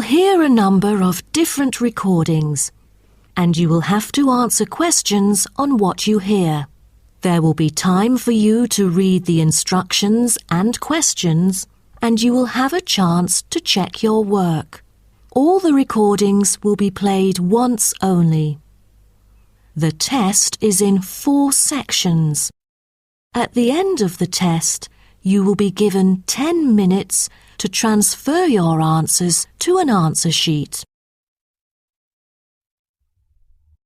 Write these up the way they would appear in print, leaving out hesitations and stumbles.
will hear a number of different recordings, and you will have to answer questions on what you hear. There will be time for you to read the instructions and questions, and you will have a chance to check your work. All the recordings will be played once only. The test is in 4 sections. At the end of the test, you will be given 10 minutes to transfer your answers to an answer sheet.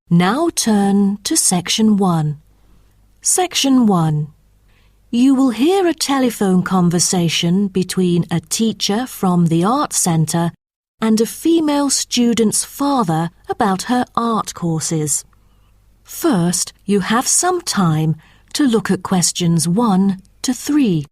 Now turn to Section 1. Section 1. You will hear a telephone conversation between a teacher from the art centre and a female student's father about her art courses. First, you have some time to look at questions 1 to 3.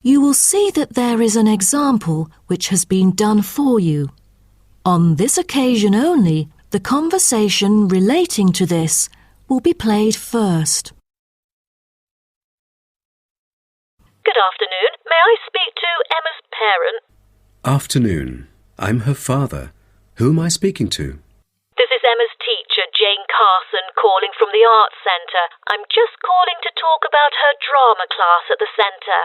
You will see that there is an example which has been done for you. On this occasion only, the conversation relating to this will be played first. Good afternoon. May I speak to Emma's parent? Afternoon. I'm her father. Who am I speaking to? This is Emma's teacher, Jane Carson, calling from the Arts Centre. I'm just calling to talk about her drama class at the centre.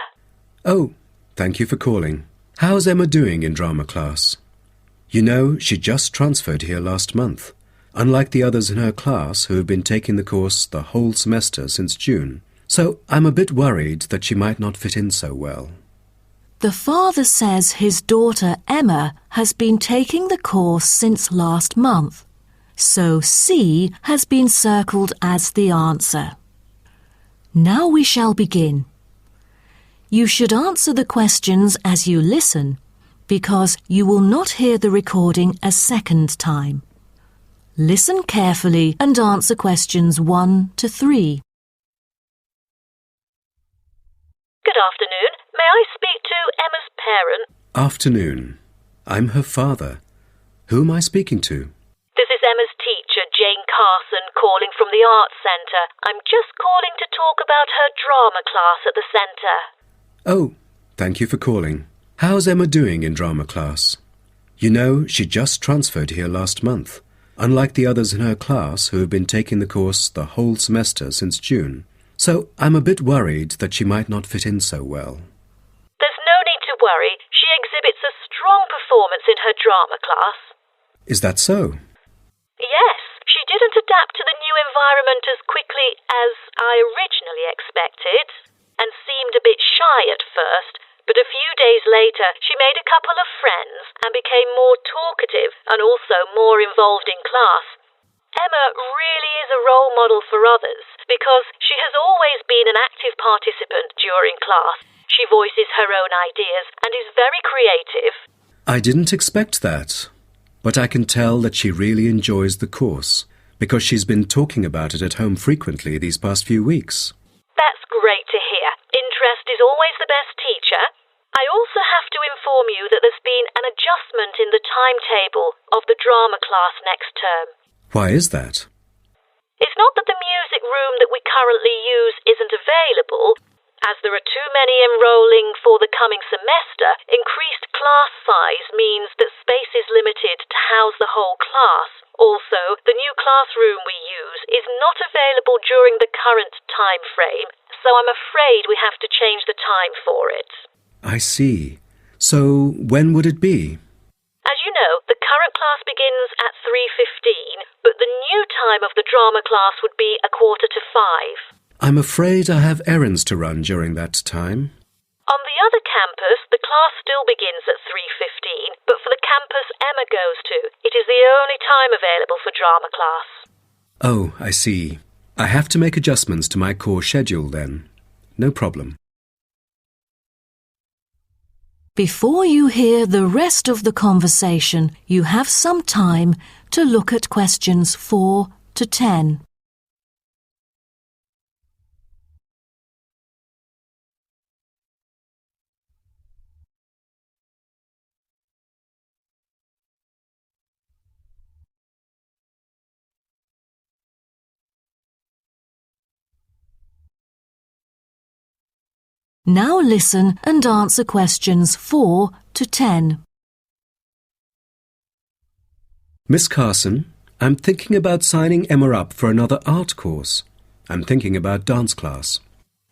Oh, thank you for calling. How's Emma doing in drama class? You know, she just transferred here last month, unlike the others in her class who have been taking the course the whole semester since June. So I'm a bit worried that she might not fit in so well. The father says his daughter Emma has been taking the course since last month, so C has been circled as the answer. Now we shall begin. You should answer the questions as you listen, because you will not hear the recording a second time. Listen carefully and answer questions 1 to 3. Good afternoon. May I speak to Emma's parent? Afternoon. I'm her father. Who am I speaking to? This is Emma's teacher, Jane Carson, calling from the Arts Centre. I'm just calling to talk about her drama class at the centre. Oh, thank you for calling. How's Emma doing in drama class? You know, she just transferred here last month, unlike the others in her class who have been taking the course the whole semester since June. So I'm a bit worried that she might not fit in so well. There's no need to worry. She exhibits a strong performance in her drama class. Is that so? Yes, she didn't adapt to the new environment as quickly as I originally expected, and seemed a bit shy at first, but a few days later she made a couple of friends and became more talkative and also more involved in class. Emma really is a role model for others because she has always been an active participant during class. She voices her own ideas and is very creative. I didn't expect that, but I can tell that she really enjoys the course because she's been talking about it at home frequently these past few weeks. That's great to hear. Interest is always the best teacher. I also have to inform you that there's been an adjustment in the timetable of the drama class next term. Why is that? It's not that the music room that we currently use isn't available. As there are too many enrolling for the coming semester, increased class size means that space is limited to house the whole class. Also, the new classroom we use is not available during the current time frame, so I'm afraid we have to change the time for it. I see. So when would it be? As you know, the current class begins at 3:15, but the new time of the drama class would be 4:45. I'm afraid I have errands to run during that time. On the other campus, the class still begins at 3:15, but for the campus Emma goes to, it is the only time available for drama class. Oh, I see. I have to make adjustments to my course schedule then. No problem. Before you hear the rest of the conversation, you have some time to look at questions 4 to 10. Now listen and answer questions 4 to 10. Miss Carson, I'm thinking about signing Emma up for another art course. I'm thinking about dance class.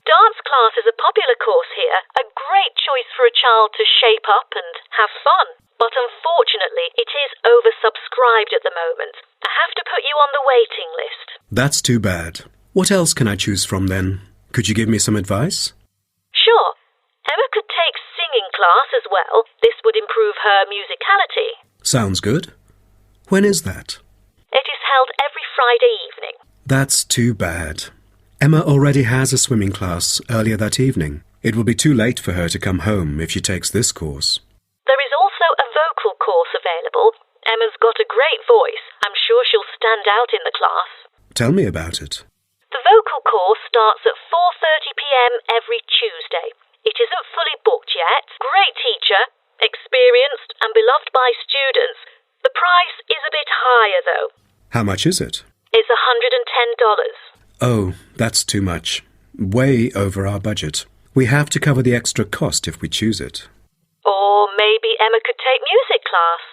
Dance class is a popular course here, a great choice for a child to shape up and have fun. But unfortunately, it is oversubscribed at the moment. I have to put you on the waiting list. That's too bad. What else can I choose from then? Could you give me some advice? Sure. Emma could take singing class as well. This would improve her musicality. Sounds good. When is that? It is held every Friday evening. That's too bad. Emma already has a swimming class earlier that evening. It will be too late for her to come home if she takes this course. There is also a vocal course available. Emma's got a great voice. I'm sure she'll stand out in the class. Tell me about it. The vocal course starts at 4:30 p.m. every Tuesday. It isn't fully booked yet. Great teacher, experienced and beloved by students. The price is a bit higher though. How much is it? It's $110. Oh, that's too much. Way over our budget. We have to cover the extra cost if we choose it. Or maybe Emma could take music class.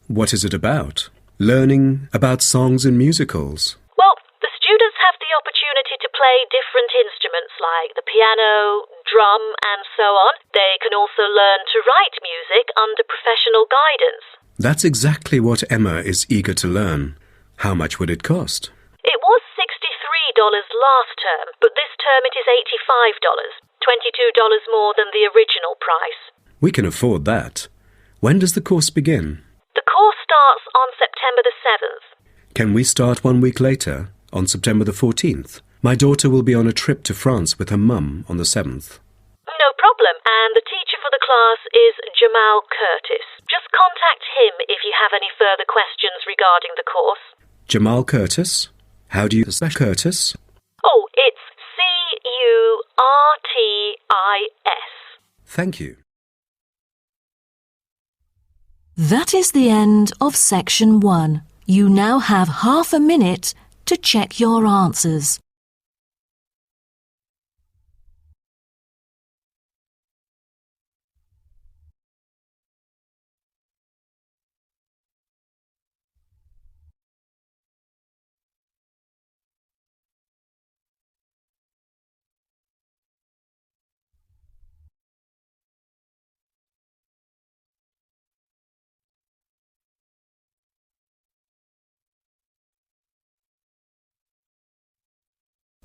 What is it about? Learning about songs and musicals. Well, the students have the opportunity to play different instruments like the piano, drum and so on. They can also learn to write music under professional guidance. That's exactly what Emma is eager to learn. How much would it cost? It was $63 last term, but this term it is $85, $22 more than the original price. We can afford that. When does the course begin? The course starts on September the 7th. Can we start 1 week later, on September the 14th? My daughter will be on a trip to France with her mum on the 7th. No problem, and the teacher for the class is Jamal Curtis. Just contact him if you have any further questions regarding the course. Jamal Curtis? How do you spell Curtis? Oh, it's C-U-R-T-I-S. Thank you. That is the end of section 1. You now have half a minute to check your answers.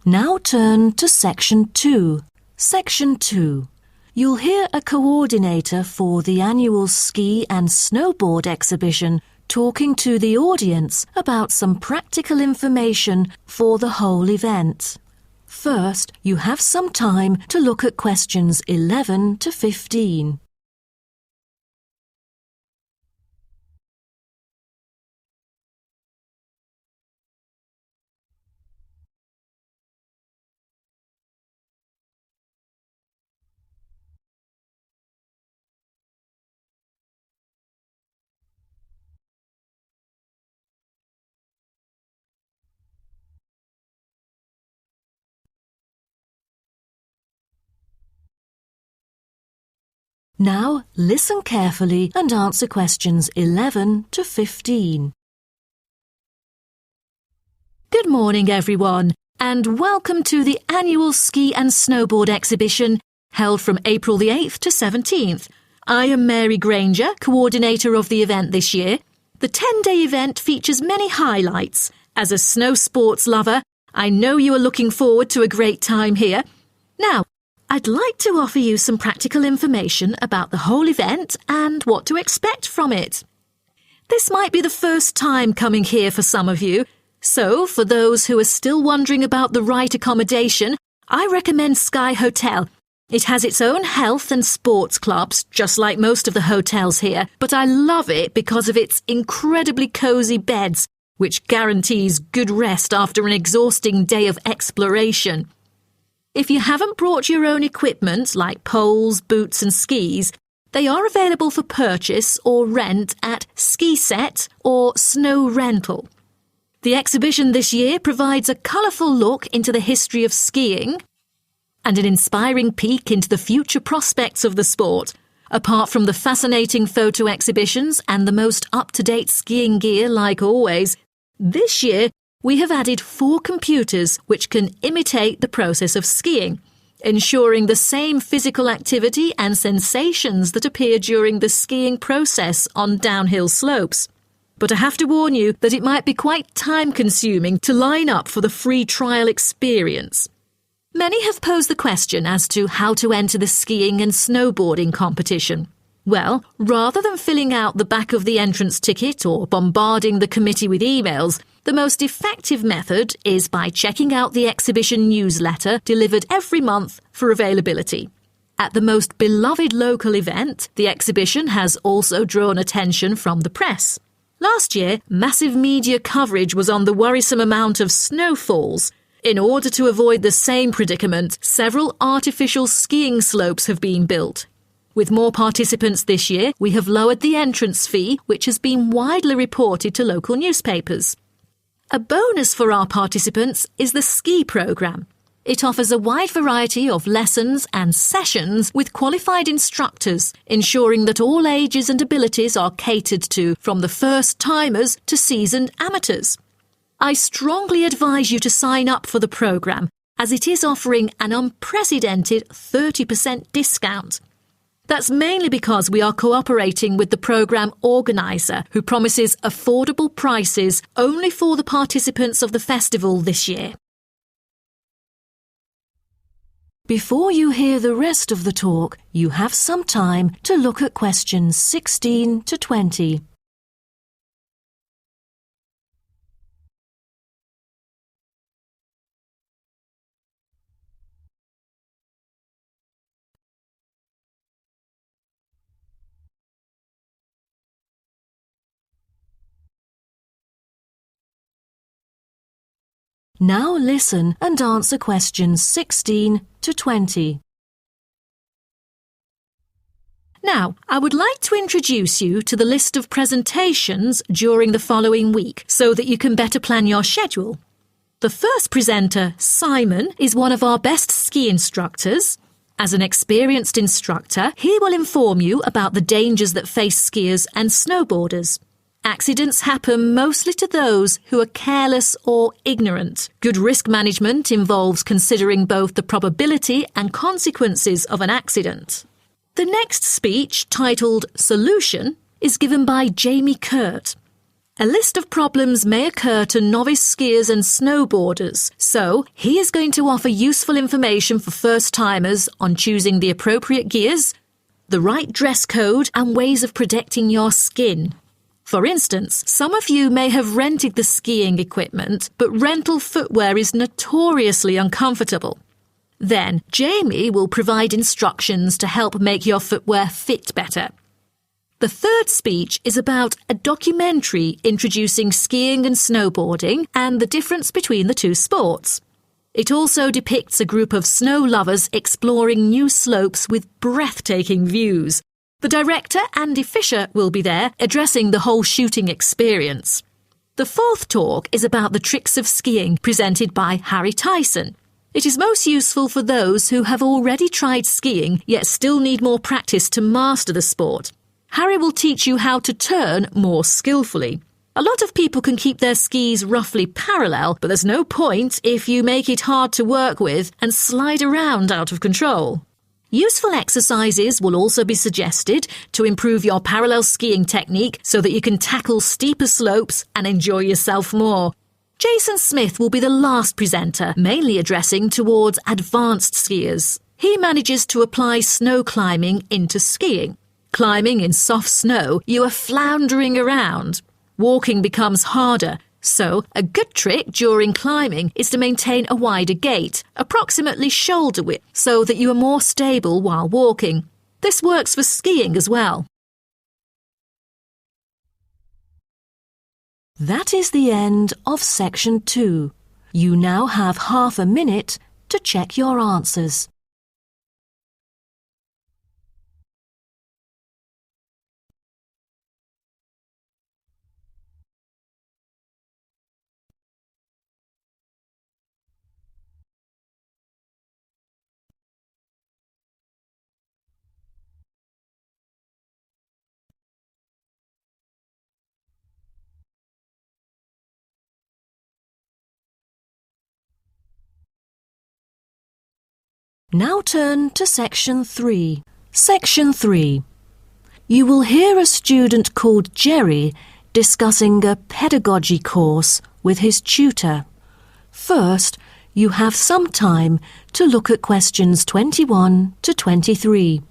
Now turn to Section 2. Section 2. You'll hear a coordinator for the annual ski and snowboard exhibition talking to the audience about some practical information for the whole event. First, you have some time to look at questions 11 to 15. Now listen carefully and answer questions 11 to 15. Good morning everyone, and welcome to the annual ski and snowboard exhibition held from April the 8th to 17th. I am Mary Granger, coordinator of the event this year. The 10-day event features many highlights. As a snow sports lover, I know you are looking forward to a great time here. Now, I'd like to offer you some practical information about the whole event and what to expect from it. This might be the first time coming here for some of you, so for those who are still wondering about the right accommodation, I recommend Sky Hotel. It has its own health and sports clubs, just like most of the hotels here, but I love it because of its incredibly cosy beds, which guarantees good rest after an exhausting day of exploration. If you haven't brought your own equipment, like poles, boots and skis, they are available for purchase or rent at Ski Set or Snow Rental. The exhibition this year provides a colourful look into the history of skiing, and an inspiring peek into the future prospects of the sport. Apart from the fascinating photo exhibitions and the most up-to-date skiing gear like always, this year we have added 4 computers which can imitate the process of skiing, ensuring the same physical activity and sensations that appear during the skiing process on downhill slopes. But I have to warn you that it might be quite time-consuming to line up for the free trial experience. Many have posed the question as to how to enter the skiing and snowboarding competition. Well, rather than filling out the back of the entrance ticket or bombarding the committee with emails, the most effective method is by checking out the exhibition newsletter delivered every month for availability. At the most beloved local event, the exhibition has also drawn attention from the press. Last year, massive media coverage was on the worrisome amount of snowfalls. In order to avoid the same predicament, several artificial skiing slopes have been built. With more participants this year, we have lowered the entrance fee, which has been widely reported to local newspapers. A bonus for our participants is the ski programme. It offers a wide variety of lessons and sessions with qualified instructors, ensuring that all ages and abilities are catered to, from the first-timers to seasoned amateurs. I strongly advise you to sign up for the programme, as it is offering an unprecedented 30% discount. That's mainly because we are cooperating with the programme organiser, who promises affordable prices only for the participants of the festival this year. Before you hear the rest of the talk, you have some time to look at questions 16 to 20. Now listen and answer questions 16 to 20. Now, I would like to introduce you to the list of presentations during the following week so that you can better plan your schedule. The first presenter, Simon, is one of our best ski instructors. As an experienced instructor, he will inform you about the dangers that face skiers and snowboarders. Accidents happen mostly to those who are careless or ignorant. Good risk management involves considering both the probability and consequences of an accident. The next speech, titled Solution, is given by Jamie Kurt. A list of problems may occur to novice skiers and snowboarders, so he is going to offer useful information for first-timers on choosing the appropriate gears, the right dress code, and ways of protecting your skin. For instance, some of you may have rented the skiing equipment, but rental footwear is notoriously uncomfortable. Then, Jamie will provide instructions to help make your footwear fit better. The third speech is about a documentary introducing skiing and snowboarding and the difference between the two sports. It also depicts a group of snow lovers exploring new slopes with breathtaking views. The director, Andy Fisher, will be there, addressing the whole shooting experience. The fourth talk is about the tricks of skiing, presented by Harry Tyson. It is most useful for those who have already tried skiing, yet still need more practice to master the sport. Harry will teach you how to turn more skillfully. A lot of people can keep their skis roughly parallel, but there's no point if you make it hard to work with and slide around out of control. Useful exercises will also be suggested to improve your parallel skiing technique so that you can tackle steeper slopes and enjoy yourself more. Jason Smith will be the last presenter, mainly addressing towards advanced skiers. He manages to apply snow climbing into skiing. Climbing in soft snow, you are floundering around. Walking becomes harder. So, a good trick during climbing is to maintain a wider gait, approximately shoulder width, so that you are more stable while walking. This works for skiing as well. That is the end of section 2. You now have half a minute to check your answers. Now turn to Section 3. Section 3. You will hear a student called Jerry discussing a pedagogy course with his tutor. First, you have some time to look at questions 21 to 23.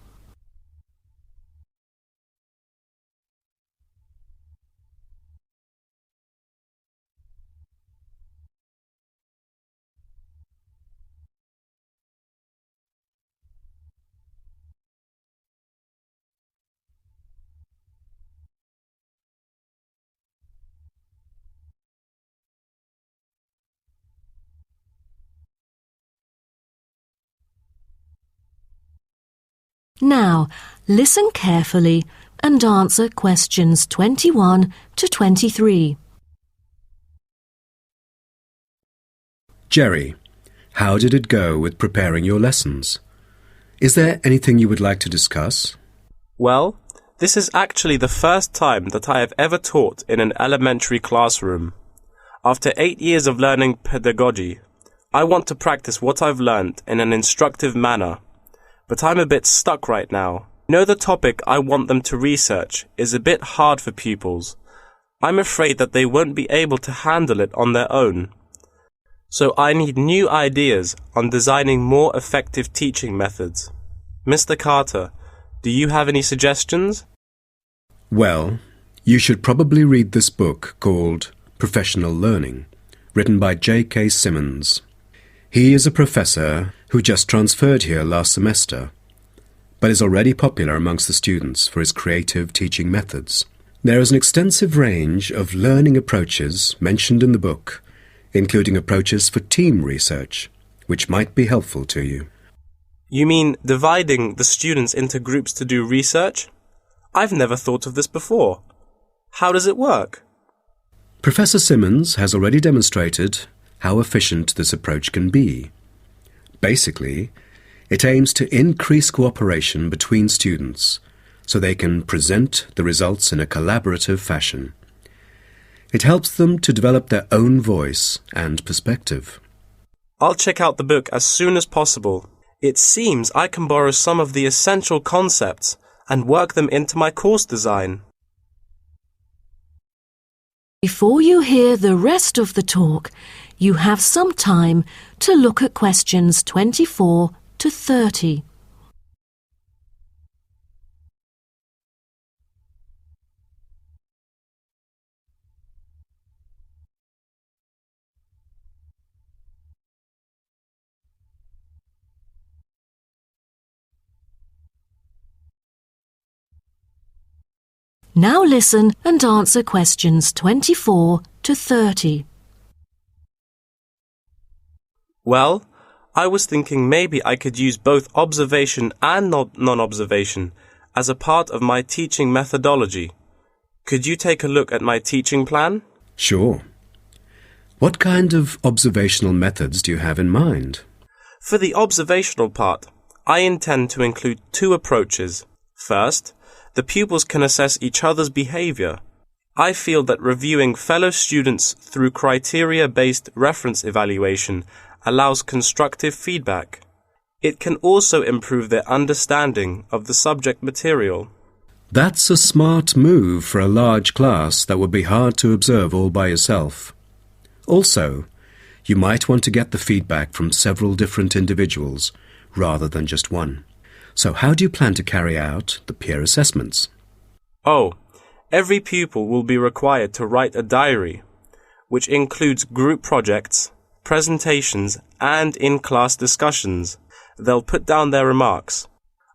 Now, listen carefully and answer questions 21 to 23. Jerry, how did it go with preparing your lessons? Is there anything you would like to discuss? Well, this is actually the first time that I have ever taught in an elementary classroom. After 8 years of learning pedagogy, I want to practice what I've learned in an instructive manner. But I'm a bit stuck right now. I know the topic I want them to research is a bit hard for pupils. I'm afraid that they won't be able to handle it on their own. So I need new ideas on designing more effective teaching methods. Mr. Carter, do you have any suggestions? Well, you should probably read this book called Professional Learning, written by J.K. Simmons. He is a professor who just transferred here last semester, but is already popular amongst the students for his creative teaching methods. There is an extensive range of learning approaches mentioned in the book, including approaches for team research, which might be helpful to you. You mean dividing the students into groups to do research? I've never thought of this before. How does it work? Professor Simmons has already demonstrated how efficient this approach can be. Basically, it aims to increase cooperation between students so they can present the results in a collaborative fashion. It helps them to develop their own voice and perspective. I'll check out the book as soon as possible. It seems I can borrow some of the essential concepts and work them into my course design. Before you hear the rest of the talk, you have some time to look at questions 24 to 30. Now listen and answer questions 24 to 30. Well, I was thinking maybe I could use both observation and non-observation as a part of my teaching methodology. Could you take a look at my teaching plan? Sure. What kind of observational methods do you have in mind? For the observational part, I intend to include 2 approaches. First, the pupils can assess each other's behavior. I feel that reviewing fellow students through criteria-based reference evaluation allows constructive feedback. It can also improve their understanding of the subject material. That's a smart move for a large class that would be hard to observe all by yourself. Also, you might want to get the feedback from several different individuals rather than just one. So how do you plan to carry out the peer assessments? Oh, every pupil will be required to write a diary, which includes group projects, presentations, and in-class discussions. They'll put down their remarks.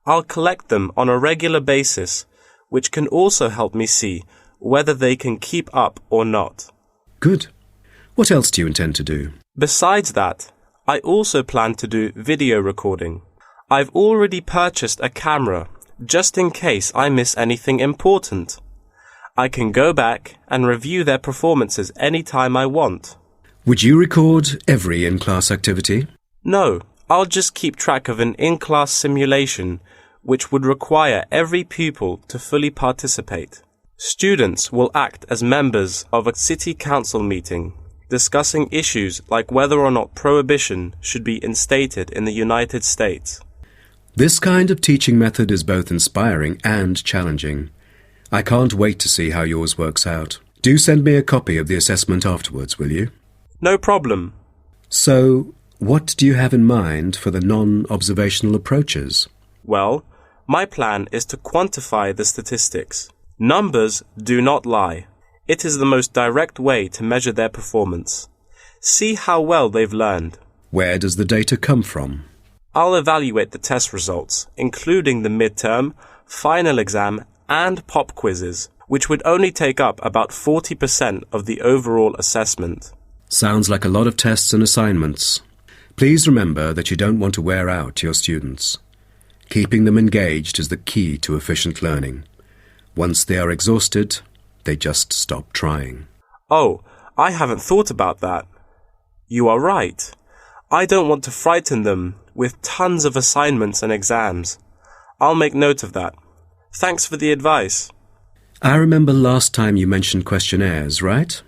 I'll collect them on a regular basis, which can also help me see whether they can keep up or not. Good. What else do you intend to do? Besides that, I also plan to do video recording. I've already purchased a camera, just in case I miss anything important. I can go back and review their performances anytime I want. Would you record every in-class activity? No, I'll just keep track of an in-class simulation, which would require every pupil to fully participate. Students will act as members of a city council meeting, discussing issues like whether or not prohibition should be instated in the United States. This kind of teaching method is both inspiring and challenging. I can't wait to see how yours works out. Do send me a copy of the assessment afterwards, will you? No problem. So, what do you have in mind for the non-observational approaches? Well, my plan is to quantify the statistics. Numbers do not lie. It is the most direct way to measure their performance. See how well they've learned. Where does the data come from? I'll evaluate the test results, including the midterm, final exam, and pop quizzes, which would only take up about 40% of the overall assessment. Sounds like a lot of tests and assignments. Please remember that you don't want to wear out your students. Keeping them engaged is the key to efficient learning. Once they are exhausted, they just stop trying. Oh, I haven't thought about that. You are right. I don't want to frighten them with tons of assignments and exams. I'll make note of that. Thanks for the advice. I remember last time you mentioned questionnaires, right?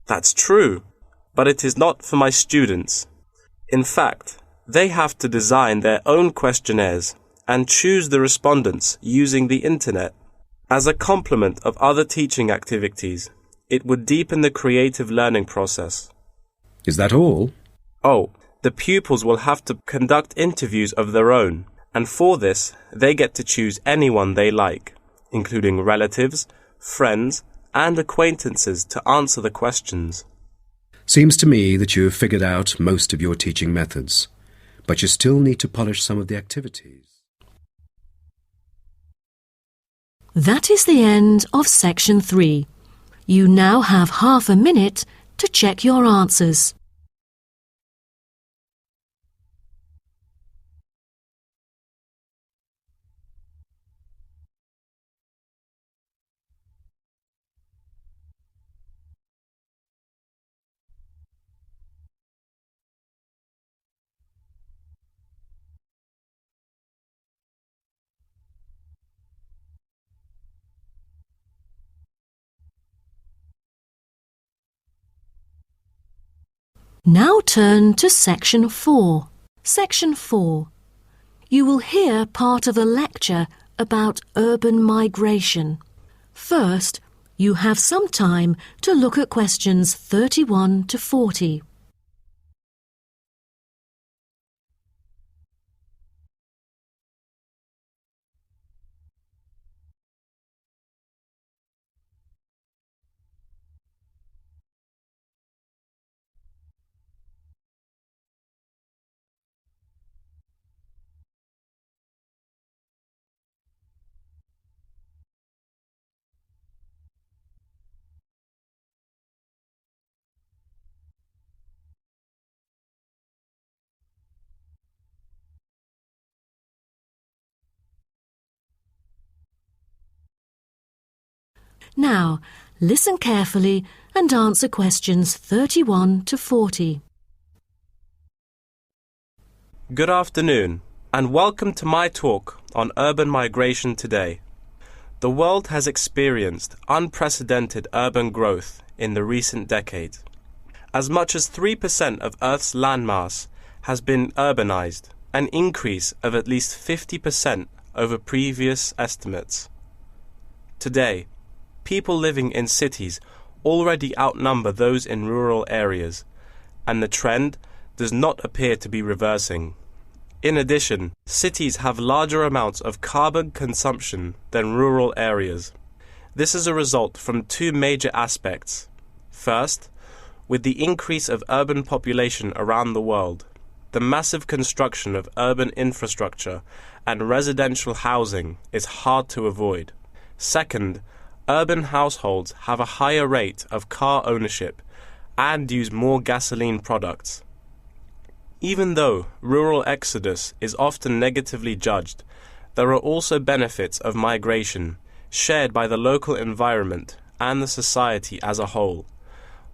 That's true, but it is not for my students. In fact, they have to design their own questionnaires and choose the respondents using the internet. As a complement of other teaching activities, it would deepen the creative learning process. Is that all? Oh, the pupils will have to conduct interviews of their own, and for this, they get to choose anyone they like, including relatives, friends, and acquaintances to answer the questions. Seems to me that you have figured out most of your teaching methods, but you still need to polish some of the activities. That is the end of section 3. You now have half a minute to check your answers. Now turn to section 4. Section 4. You will hear part of a lecture about urban migration. First, you have some time to look at questions 31 to 40. Now, listen carefully and answer questions 31 to 40. Good afternoon, and welcome to my talk on urban migration today. The world has experienced unprecedented urban growth in the recent decades. As much as 3% of Earth's landmass has been urbanized, an increase of at least 50% over previous estimates. Today, people living in cities already outnumber those in rural areas, and the trend does not appear to be reversing. In addition, cities have larger amounts of carbon consumption than rural areas. This is a result from two major aspects. First, with the increase of urban population around the world, the massive construction of urban infrastructure and residential housing is hard to avoid. Second, urban households have a higher rate of car ownership and use more gasoline products. Even though rural exodus is often negatively judged, there are also benefits of migration shared by the local environment and the society as a whole.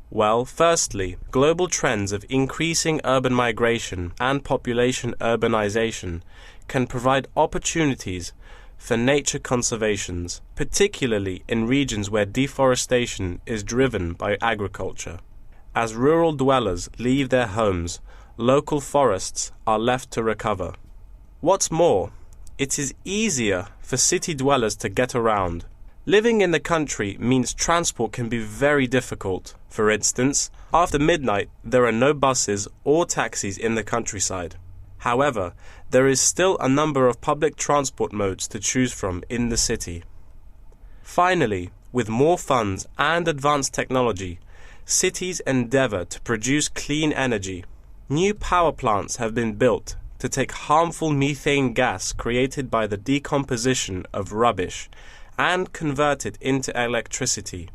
Well, firstly, global trends of increasing urban migration and population urbanization can provide opportunities for nature conservations, particularly in regions where deforestation is driven by agriculture. As rural dwellers leave their homes, local forests are left to recover. What's more, it is easier for city dwellers to get around. Living in the country means transport can be very difficult. For instance, after midnight, there are no buses or taxis in the countryside. However, there is still a number of public transport modes to choose from in the city. Finally, with more funds and advanced technology, cities endeavor to produce clean energy. New power plants have been built to take harmful methane gas created by the decomposition of rubbish and convert it into electricity.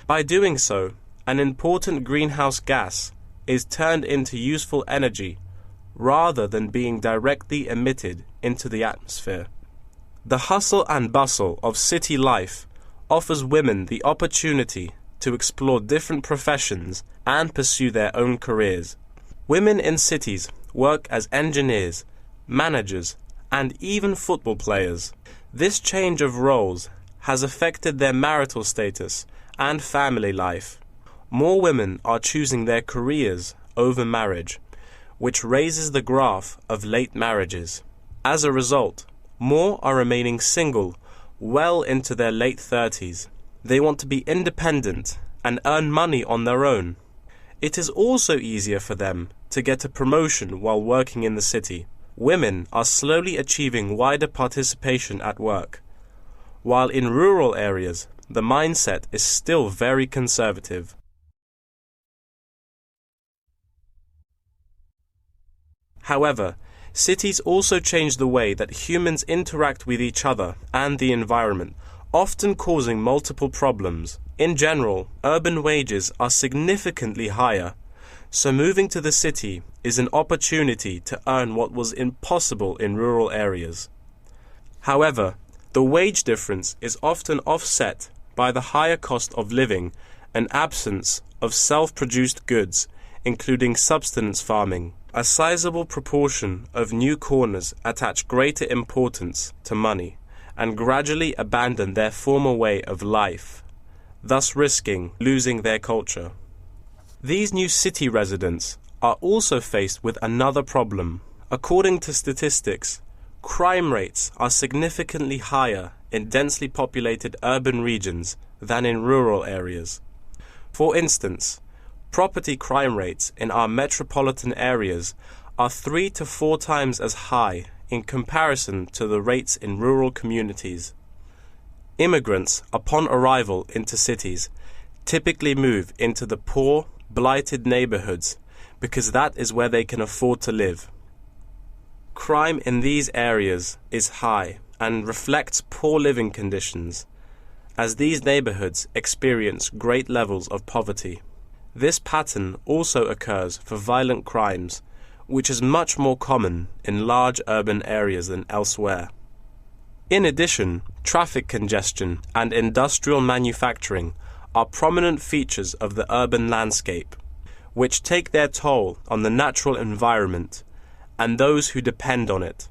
By doing so, an important greenhouse gas is turned into useful energy rather than being directly emitted into the atmosphere. The hustle and bustle of city life offers women the opportunity to explore different professions and pursue their own careers. Women in cities work as engineers, managers, and even football players. This change of roles has affected their marital status and family life. More women are choosing their careers over marriage, which raises the graph of late marriages. As a result, more are remaining single well into their late 30s. They want to be independent and earn money on their own. It is also easier for them to get a promotion while working in the city. Women are slowly achieving wider participation at work, while in rural areas, the mindset is still very conservative. However, cities also change the way that humans interact with each other and the environment, often causing multiple problems. In general, urban wages are significantly higher, so moving to the city is an opportunity to earn what was impossible in rural areas. However, the wage difference is often offset by the higher cost of living and absence of self-produced goods, including subsistence farming. A sizable proportion of new corners attach greater importance to money and gradually abandon their former way of life, thus risking losing their culture. These new city residents are also faced with another problem. According to statistics, crime rates are significantly higher in densely populated urban regions than in rural areas. For instance, property crime rates in our metropolitan areas are 3 to 4 times as high in comparison to the rates in rural communities. Immigrants, upon arrival into cities, typically move into the poor, blighted neighborhoods because that is where they can afford to live. Crime in these areas is high and reflects poor living conditions, as these neighborhoods experience great levels of poverty. This pattern also occurs for violent crimes, which is much more common in large urban areas than elsewhere. In addition, traffic congestion and industrial manufacturing are prominent features of the urban landscape, which take their toll on the natural environment and those who depend on it.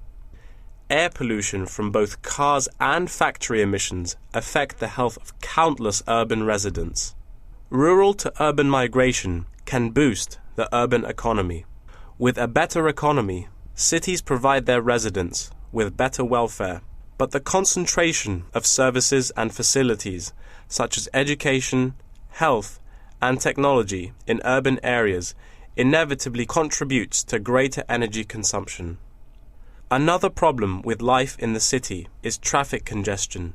Air pollution from both cars and factory emissions affect the health of countless urban residents. Rural to urban migration can boost the urban economy. With a better economy, cities provide their residents with better welfare, but the concentration of services and facilities such as education, health, and technology in urban areas inevitably contributes to greater energy consumption. Another problem with life in the city is traffic congestion.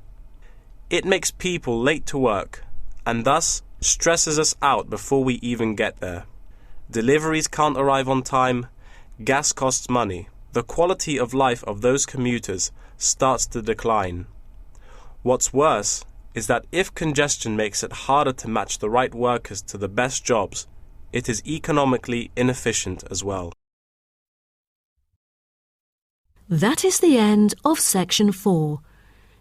It makes people late to work and thus stresses us out before we even get there. Deliveries can't arrive on time, gas costs money. The quality of life of those commuters starts to decline. What's worse is that if congestion makes it harder to match the right workers to the best jobs, it is economically inefficient as well. That is the end of section 4.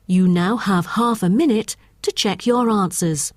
You now have half a minute to check your answers.